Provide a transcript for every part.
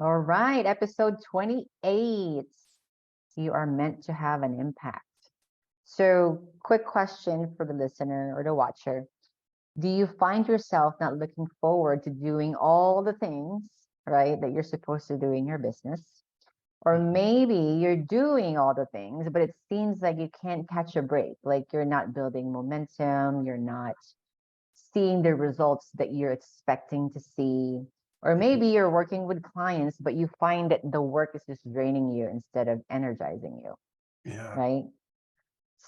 All right, episode 28. You are meant to have an impact. So, quick question for the listener or the watcher. Do you find yourself not looking forward to doing all the things, right, that you're supposed to do in your business? Or maybe you're doing all the things, but it seems like you can't catch a break. Like you're not building momentum, you're not seeing the results that you're expecting to see. Or maybe you're working with clients, but you find that the work is just draining you instead of energizing you, Yeah. right?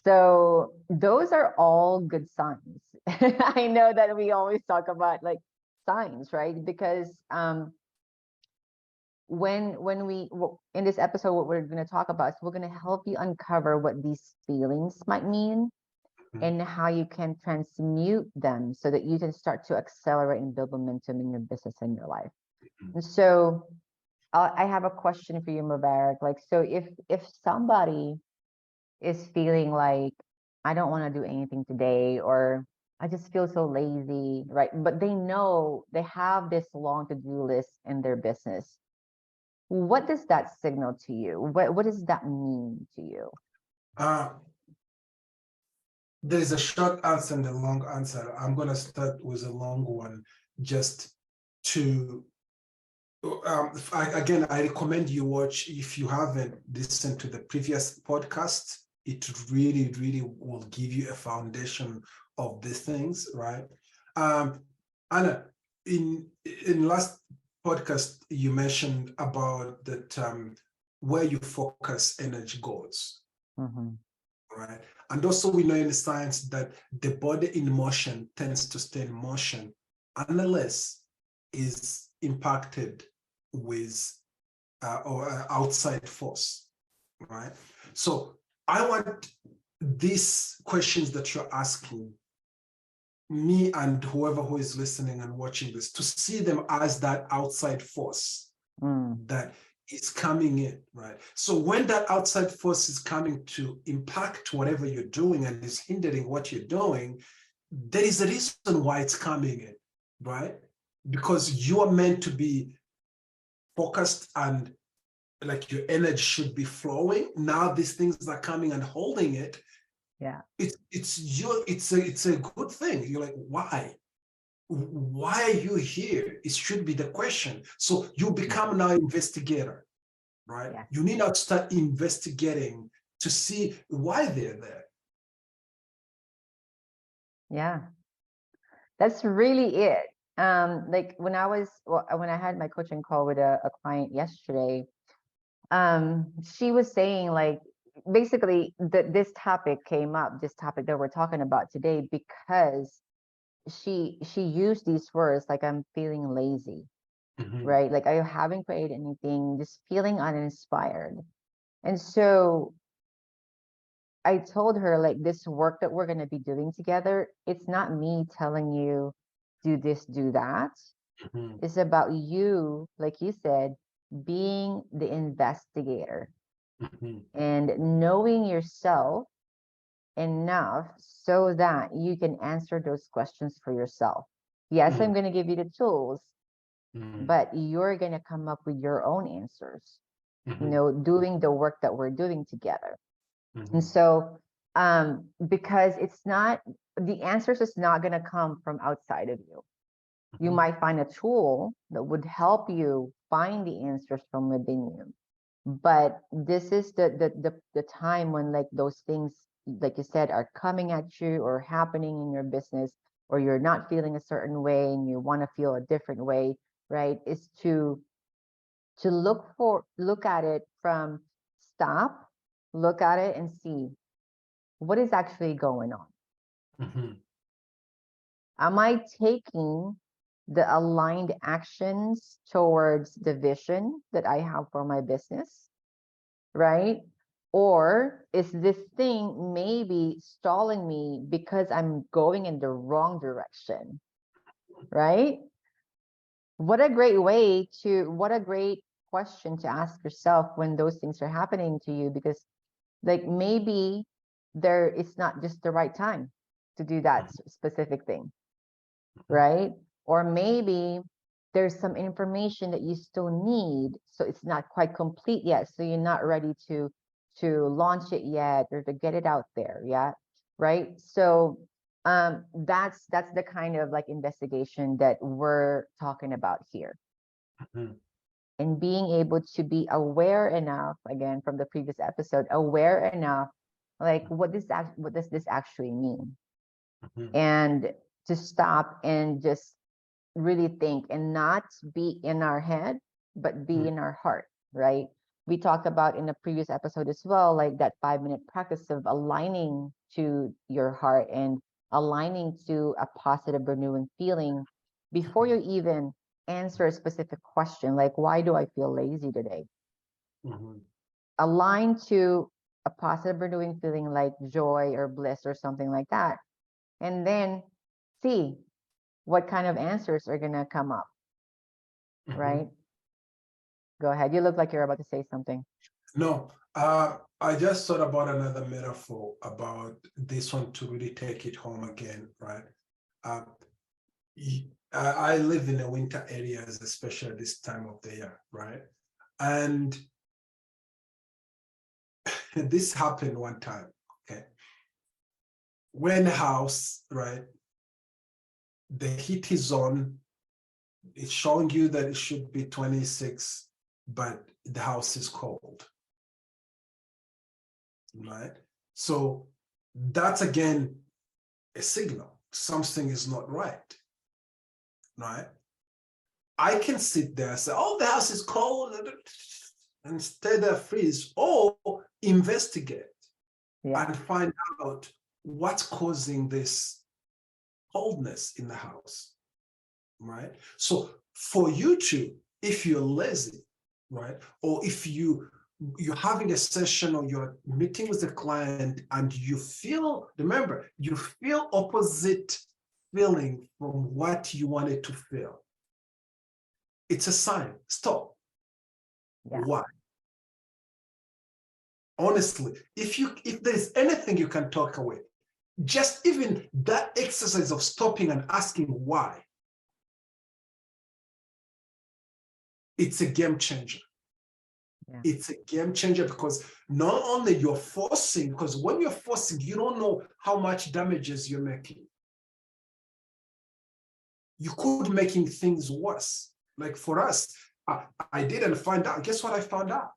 So those are all good signs. I know that we always talk about like signs, right? Because when we in this episode, what we're going to talk about is we're going to help you uncover what these feelings might mean and how you can transmute them so that you can start to accelerate and build momentum in your business and your life. And so I have a question for you, Mubarak. Like, so if somebody is feeling like I don't want to do anything today, or I just feel so lazy, right? But they know they have this long to-do list in their business. What does that signal to you? What does that mean to you? There is a short answer and a long answer. I'm going to start with a long one just to, I recommend you watch, if you haven't listened to the previous podcast, it really, really will give you a foundation of these things, right? Anna, in last podcast, you mentioned about that where you focus energy goes. Right. And also we know in the science that the body in motion tends to stay in motion unless is impacted with or outside force, right? So I want these questions that you're asking me and whoever who is listening and watching this to see them as that outside force that is coming in, right? So when that outside force is coming to impact whatever you're doing and is hindering what you're doing, there is a reason why it's coming in, right? Because you are meant to be focused and like your energy should be flowing. Now these things are coming and holding it. Yeah. It's a good thing. You're like, why are you here? It should be the question. So you become now investigator, right? Yeah. You need now to start investigating to see why they're there. Yeah. That's really it. Like when I had my coaching call with a client yesterday, she was saying like basically that this topic came up, this topic that we're talking about today, because she used these words like I'm feeling lazy, right? Like I haven't created anything, just feeling uninspired. And so I told her like this work that we're going to be doing together, it's not me telling you do this, do that. It's about you, like you said, being the investigator and knowing yourself enough so that you can answer those questions for yourself. Yes, I'm going to give you the tools, but you're going to come up with your own answers, doing the work that we're doing together. And so, because it's not, the answers is not going to come from outside of you. You might find a tool that would help you find the answers from within you. But this is the time when like those things, like you said, are coming at you or happening in your business, or you're not feeling a certain way and you want to feel a different way, right? Is to look at it from stop, look at it and see what is actually going on. Am I taking the aligned actions towards the vision that I have for my business, right? Or is this thing maybe stalling me because I'm going in the wrong direction, right? What a great question to ask yourself when those things are happening to you, because like maybe there it's not just the right time to do that specific thing, right? Or maybe there's some information that you still need, so it's not quite complete yet, so you're not ready to launch it yet or to get it out there yet, right? So that's the kind of like investigation that we're talking about here. Mhm. And being able to be aware enough, again from the previous episode, aware enough, like what does this actually mean, Mhm. and to stop and just really think and not be in our head, but be Mhm. in our heart, right? We talked about in the previous episode as well, like that 5-minute practice of aligning to your heart and aligning to a positive, renewing feeling before you even answer a specific question, like, why do I feel lazy today? Mhm. Align to a positive, renewing feeling like joy or bliss or something like that. And then see what kind of answers are going to come up, right? Mhm. Go ahead. You look like you're about to say something. No, I just thought about another metaphor about this one to really take it home again, right? Uh, I live in the winter areas, especially this time of the year, right? And this happened one time, okay? We're in the house, right? The heat is on. It's showing you that it should be 26, but the house is cold, right? So that's again a signal. Something is not right, right? I can sit there and say, oh, the house is cold, and stay there, freeze, or investigate Yeah. and find out what's causing this coldness in the house, right? So for you to, if you're lazy, right, or if you're having a session or you're meeting with a client and you feel, remember, you feel opposite feeling from what you wanted to feel. It's a sign. Stop. Yeah. Why? Honestly, if there's anything you can talk away, just even that exercise of stopping and asking why, it's a game changer. Yeah. It's a game changer because not only you're forcing, because when you're forcing, you don't know how much damages you're making. You could making things worse. Like for us, I didn't find out. Guess what I found out?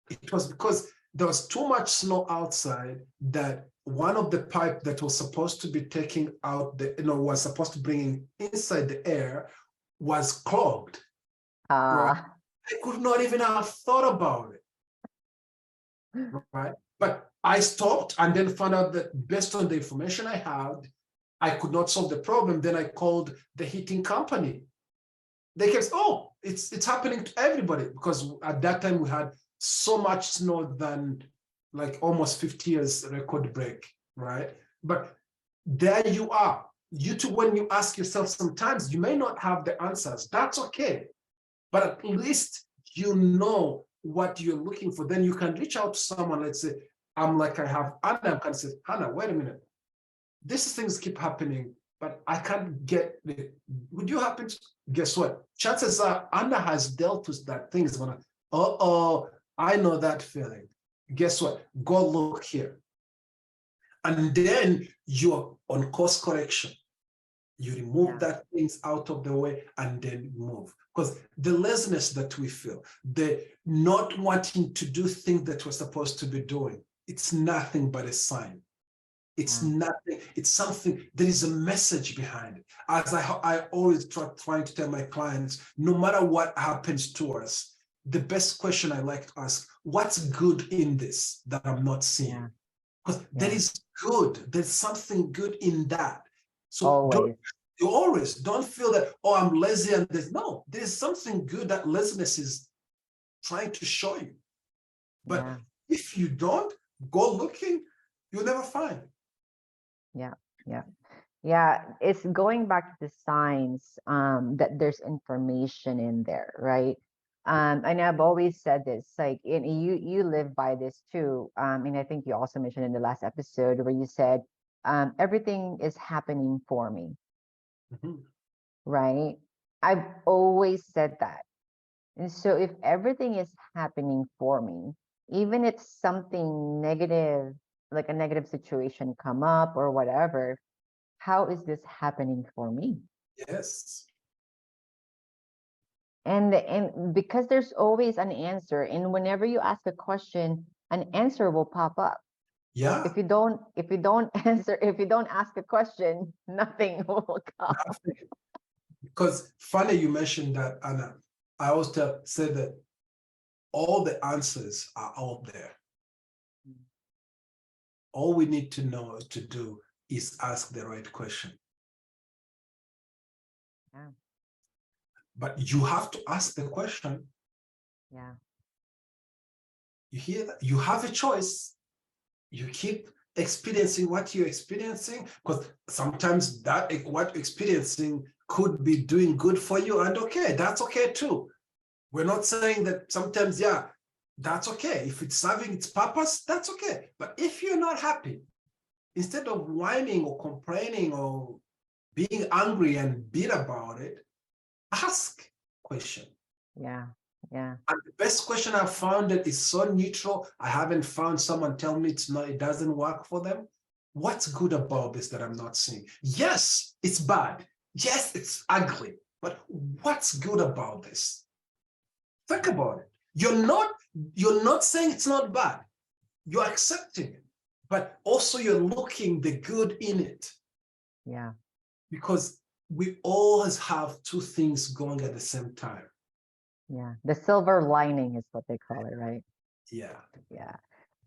It was because there was too much snow outside that one of the pipe that was supposed to be taking out the, was supposed to bring inside the air was clogged. Right? Uh, I could not even have thought about it. Right? But I stopped and then found out that based on the information I had, I could not solve the problem. Then I called the heating company. They kept, oh, it's happening to everybody because at that time we had so much snow than like almost 50 years record break, right? But there you are. You too, when you ask yourself, sometimes you may not have the answers. That's okay. But at least you know what you're looking for. Then you can reach out to someone. Let's say, I have Anna, I can say, Hannah, wait a minute. These things keep happening, but I can't get it. Would you happen to guess what? Chances are Anna has dealt with that thing. Is gonna, oh, I know that feeling. Guess what? Go look here. And then you're on course correction. You remove yeah. that things out of the way and then move. Because the laziness that we feel, the not wanting to do things that we're supposed to be doing, it's nothing but a sign. It's Yeah. nothing, it's something, there is a message behind it. As I always trying to tell my clients, no matter what happens to us, the best question I like to ask, what's good in this that I'm not seeing? Yeah. Because there Yeah. is good, there's something good in that. So Always. you always don't feel that, oh, I'm lazy and there's something good that laziness is trying to show you. But Yeah. if you don't go looking, you'll never find. Yeah. Yeah. Yeah. It's going back to the signs that there's information in there, right? And I've always said this, like, and you live by this too. And I think you also mentioned in the last episode where you said, everything is happening for me, Mhm. right? I've always said that. And so if everything is happening for me, even if something negative, like a negative situation come up or whatever, how is this happening for me? Yes. And because there's always an answer, and whenever you ask a question, an answer will pop up. Yeah. If you don't answer, if you don't ask a question, nothing will come. Nothing. Because funny you mentioned that, Anna. I always say that all the answers are out there. All we need to know to do is ask the right question. Yeah. But you have to ask the question. Yeah. You hear that? You have a choice. You keep experiencing what you're experiencing, because sometimes that what you're experiencing could be doing good for you, and okay, that's okay too. We're not saying that sometimes, yeah, that's okay. If it's serving its purpose, that's okay. But if you're not happy, instead of whining or complaining or being angry and bitter about it, ask question. Yeah. Yeah. And the best question I've found that is so neutral, I haven't found someone tell me it doesn't work for them. What's good about this that I'm not seeing? Yes, it's bad. Yes, it's ugly. But what's good about this? Think about it. You're not saying it's not bad. You're accepting it, but also you're looking the good in it. Yeah. Because we always have two things going at the same time. Yeah. The silver lining is what they call it, right? Yeah. Yeah.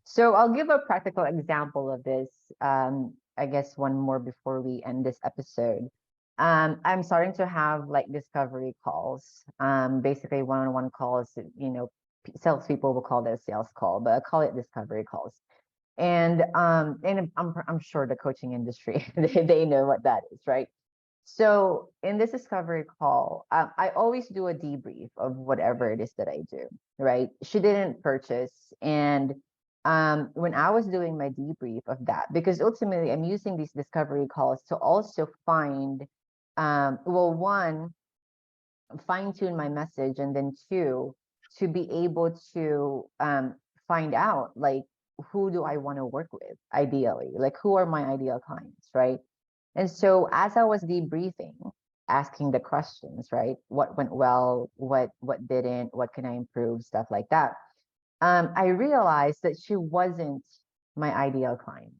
So I'll give a practical example of this. I guess one more before we end this episode. I'm starting to have like discovery calls. Basically one-on-one calls. Salespeople will call this a sales call, but I call it discovery calls. And I'm sure the coaching industry they know what that is, right? So in this discovery call, I always do a debrief of whatever it is that I do, right? She didn't purchase. And when I was doing my debrief of that, because ultimately I'm using these discovery calls to also find, well, one, fine tune my message, and then two, to be able to find out like who do I want to work with ideally, like who are my ideal clients, right? And so as I was debriefing, asking the questions, right? What went well, what didn't, what can I improve, stuff like that. I realized that she wasn't my ideal client.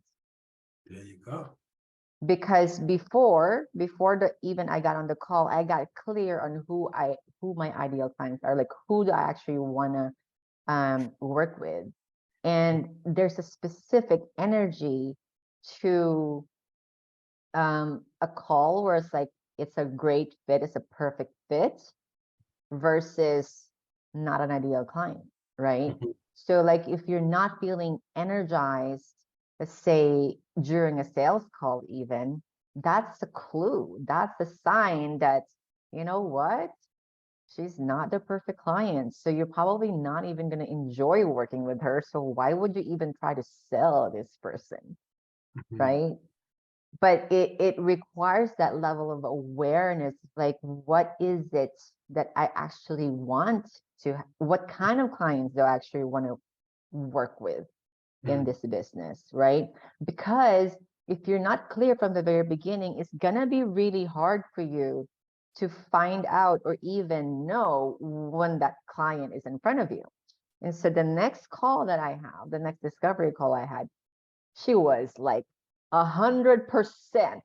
There you go. Because before the even I got on the call, I got clear on who my ideal clients are, like who do I actually wanna work with. And there's a specific energy to a call where it's a great fit, it's a perfect fit versus not an ideal client, right? Mhm. So like if you're not feeling energized, let's say during a sales call even, that's a clue. That's a sign that, you know what? She's not the perfect client. So you're probably not even going to enjoy working with her. So why would you even try to sell this person, Mhm. right? But it requires that level of awareness, like what is it that I actually want to, what kind of clients do I actually want to work with in Mhm. this business, right? Because if you're not clear from the very beginning, it's gonna be really hard for you to find out or even know when that client is in front of you. And so the next call that I have, the next discovery call I had, she was like 100%,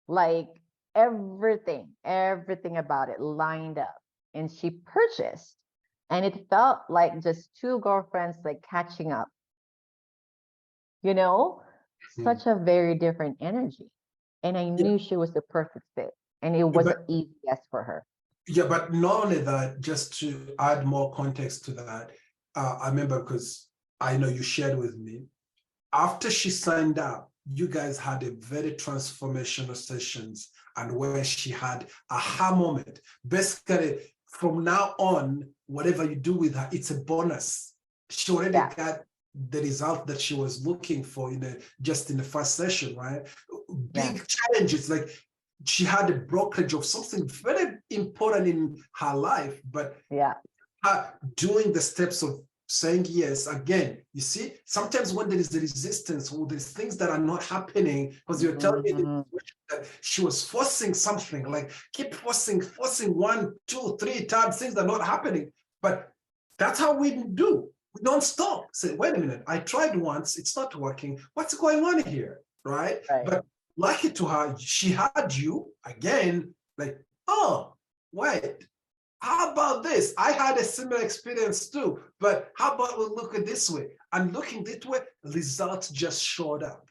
like everything about it lined up. And she purchased, and it felt like just two girlfriends like catching up, you know, Mhm. such a very different energy. And I Yeah, knew she was the perfect fit, and it was but an easy yes for her. yeah, but not only that, just to add more context to that, I remember because I know you shared with me, after she signed up, you guys had a very transformational sessions, and where she had a aha moment. Basically, from now on, whatever you do with her, it's a bonus. She already Yeah, got the result that she was looking for just in the first session, right? yeah, Big challenges, like she had a brokerage of something very important in her life, but Yeah. her doing the steps of saying yes. Again, you see, sometimes when there is a resistance or there's things that are not happening, because you're telling me that she was forcing something, like keep forcing 1, 2, 3 times, things are not happening. But that's how we do. We don't stop. Say, wait a minute, I tried once, it's not working. What's going on here? Right? Right. But lucky to her, she had you again, like, oh, wait, how about this? I had a similar experience too, but how about we look at this way? And looking this way, results just showed up.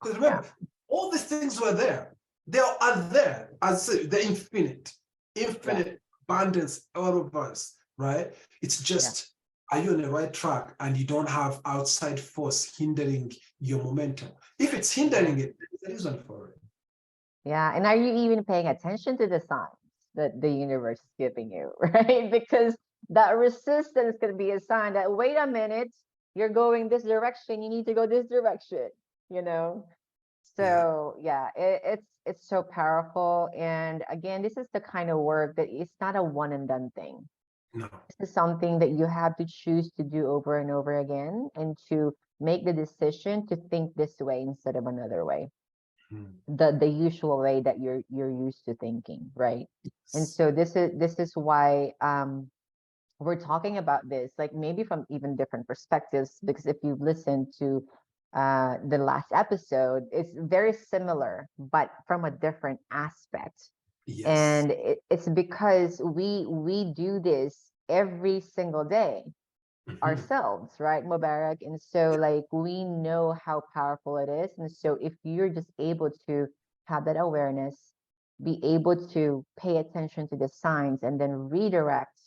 Because remember, all these things were there. They are there. As I say, the infinite abundance out of us, right? It's just, are you on the right track and you don't have outside force hindering your momentum? If it's hindering it, there's a reason for it. Yeah. And are you even paying attention to the signs that the universe is giving you, right? Because that resistance can be a sign that, wait a minute, you're going this direction, you need to go this direction, you know? So it's so powerful. And again, this is the kind of work that it's not a one and done thing. No. This is something that you have to choose to do over and over again, and to make the decision to think this way instead of another way, the usual way that you're used to thinking, right? And so this is why we're talking about this, like maybe from even different perspectives, because if you've listened to the last episode, it's very similar but from a different aspect. Yes. And it's because we do this every single day ourselves, right, Mubarak? And so like we know how powerful it is. And so if you're just able to have that awareness, be able to pay attention to the signs, and then redirect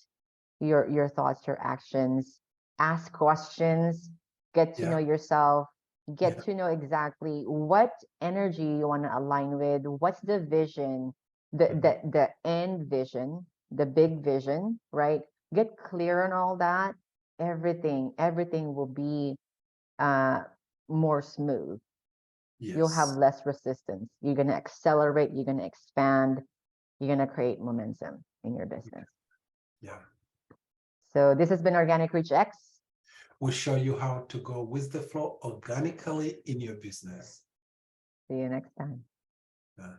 your thoughts, your actions, ask questions, get to know yourself, get to know exactly what energy you want to align with, what's the vision, the end vision, the big vision, right? Get clear on all that. Everything will be more smooth. You'll have less resistance. You're going to accelerate, you're going to expand, you're going to create momentum in your business. Yeah. So this has been Organic Reach X. We'll show you how to go with the flow organically in your business. See you next time. Yeah.